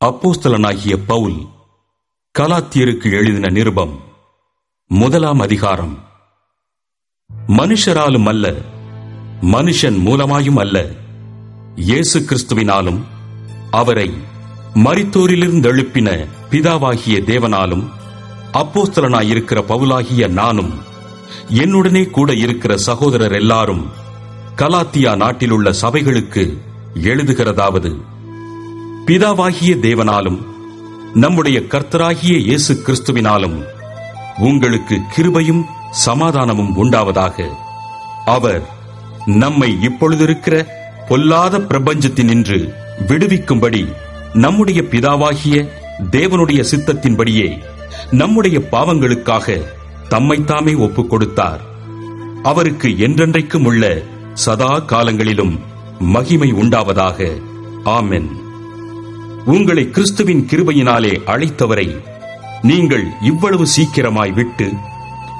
அப்போஸ்தலனாகிய பவுல் கலாத்தியருக்கு எழுதின நிருபம் 1 அதிகாரம். மனுஷராலும் அல்ல, மனுஷன் மூலமாயும் அல்ல, இயேசு கிறிஸ்துவினாலும் அவரை மரித்தோரிலிருந்து எழுப்பின பிதாவாகிய தேவனாலும் அப்போஸ்தலனாயிருக்கிற பவுலாகிய நானும் என்னுடனே கூட இருக்கிற சகோதரர் எல்லாரும் கலாத்தியா நாட்டிலுள்ள சபைகளுக்கு எழுதுகிறதாவது: பிதாவாகிய தேவனாலும் நம்முடைய கர்த்தராகிய இயேசு கிறிஸ்துவினாலும் உங்களுக்கு கிருபையும் சமாதானமும் உண்டாவதாக. அவர் நம்மை இப்பொழுதிருக்கிற பொல்லாத பிரபஞ்சத்தினின்று விடுவிக்கும்படி நம்முடைய பிதாவாகிய தேவனுடைய சித்தத்தின்படியே நம்முடைய பாவங்களுக்காக தம்மைத்தாமே ஒப்புக் கொடுத்தார். அவருக்கு என்றென்றைக்கும் உள்ள சதா காலங்களிலும் மகிமை உண்டாவதாக. ஆமென். உங்களை கிறிஸ்துவின் கிருபையினாலே அழைத்தவரை நீங்கள் இவ்வளவு சீக்கிரமாய் விட்டு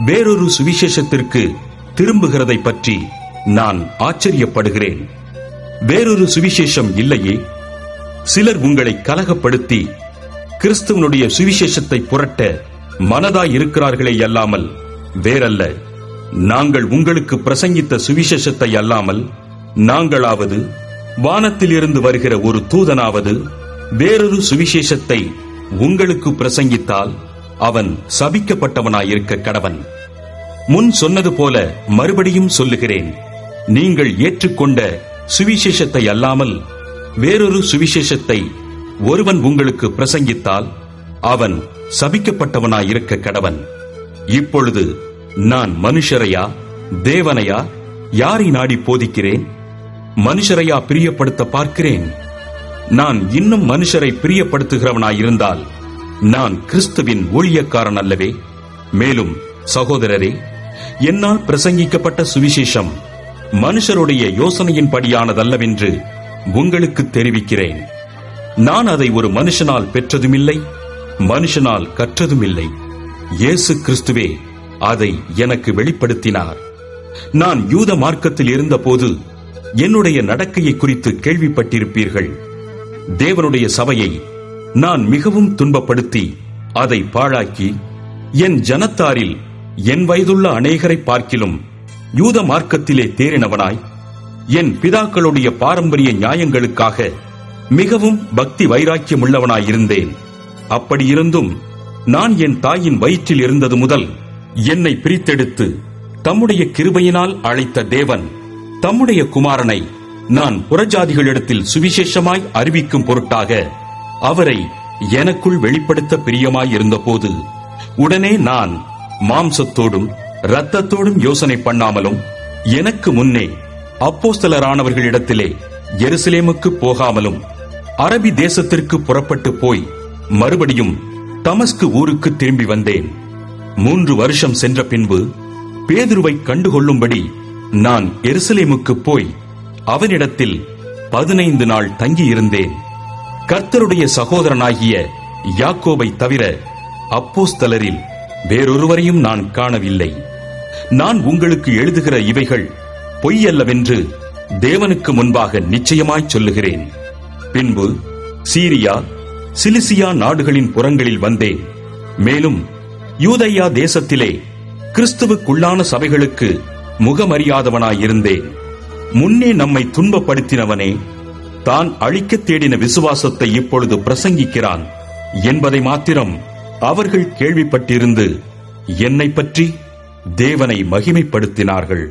வேறொரு சுவிசேஷத்திற்கு திரும்புகிறதை பற்றி நான் ஆச்சரியப்படுகிறேன். வேறொரு சுவிசேஷம் இல்லையே? சிலர் உங்களை கலகப்படுத்தி கிறிஸ்துவனுடைய சுவிசேஷத்தை புரட்ட மனதாய் இருக்கிறார்களே அல்லாமல் வேறல்ல. நாங்கள் உங்களுக்கு பிரசங்கித்த சுவிசேஷத்தை அல்லாமல் நாங்களாவது வானத்திலிருந்து வருகிற ஒரு தூதனாவது வேறொரு சுவிசேஷத்தை உங்களுக்கு பிரசங்கித்தால் அவன் சபிக்கப்பட்டவனாயிருக்க கடவன். முன் சொன்னது போல மறுபடியும் சொல்லுகிறேன், நீங்கள் ஏற்றுக்கொண்ட சுவிசேஷத்தை அல்லாமல் வேறொரு சுவிசேஷத்தை ஒருவன் உங்களுக்கு பிரசங்கித்தால் அவன் சபிக்கப்பட்டவனாயிருக்க கடவன். இப்பொழுது நான் மனுஷரையா தேவனையா யாரை நாடி போதிக்கிறேன்? மனுஷரையா பிரியப்படுத்த பார்க்கிறேன்? நான் இன்னும் மனுஷரை பிரியப்படுத்துகிறவனாயிருந்தால் நான் கிறிஸ்துவின் ஊழியக்காரன் அல்லவே? மேலும் சகோதரரே, என்னால் பிரசங்கிக்கப்பட்ட சுவிசேஷம் மனுஷருடைய யோசனையின்படியானதல்லவென்று உங்களுக்கு தெரிவிக்கிறேன். நான் அதை ஒரு மனுஷனால் பெற்றதுமில்லை, மனுஷனால் கற்றதுமில்லை. இயேசு கிறிஸ்துவே அதை எனக்கு வெளிப்படுத்தினார். நான் யூத மார்க்கத்தில் இருந்தபோது என்னுடைய நடக்கையை குறித்து கேள்விப்பட்டிருப்பீர்கள். தேவனுடைய சபையை நான் மிகவும் துன்பப்படுத்தி அதை பாழாக்கி என் ஜனத்தாரில் என் வயதுள்ள அநேகரை பார்க்கிலும் யூத மார்க்கத்திலே தேறினவனாய் என் பிதாக்களுடைய பாரம்பரிய நியாயங்களுக்காக மிகவும் பக்தி வைராக்கியமுள்ளவனாயிருந்தேன். அப்படியிருந்தும் நான் என் தாயின் வயிற்றில் இருந்தது முதல் என்னை பிரித்தெடுத்து தம்முடைய கிருபையினால் அழைத்த தேவன் தம்முடைய குமாரனை நான் புறஜாதிகளிடத்தில் சுவிசேஷமாய் அறிவிக்கும் பொருட்டாக அவரை எனக்குள் வெளிப்படுத்த பிரியமாயிருந்தபோது உடனே நான் மாம்சத்தோடும் இரத்தத்தோடும் யோசனை பண்ணாமலும் எனக்கு முன்னே அப்போஸ்தலரானவர்களிடத்திலே எருசலேமுக்கு போகாமலும் அரபி தேசத்திற்கு புறப்பட்டு போய் மறுபடியும் தமஸ்கு ஊருக்கு திரும்பி வந்தேன். 3 வருஷம் சென்ற பின்பு பேதுருவை கண்டுகொள்ளும்படி நான் எருசலேமுக்கு போய் அவனிடத்தில் 15 நாள் தங்கியிருந்தேன். கர்த்தருடைய சகோதரனாகிய யாக்கோபை தவிர அப்போஸ்தலரில் வேறொருவரையும் நான் காணவில்லை. நான் உங்களுக்கு எழுதுகிற இவைகள் பொய்யல்லவென்று தேவனுக்கு முன்பாக நிச்சயமாய் சொல்லுகிறேன். பின்பு சீரியா சிலிசியா நாடுகளின் புறங்களில் வந்தேன். மேலும் யூதேயா தேசத்திலே கிறிஸ்துவுக்குள்ளான சபைகளுக்கு முகமறியாதவனாயிருந்தேன். முன்னே நம்மை துன்பப்படுத்தினவனே தான் அழிக்கத் தேடின விசுவாசத்தை இப்பொழுது பிரசங்கிக்கிறான் என்பதை மாத்திரம் அவர்கள் கேள்விப்பட்டிருந்து என்னை பற்றி தேவனை மகிமைப்படுத்தினார்கள்.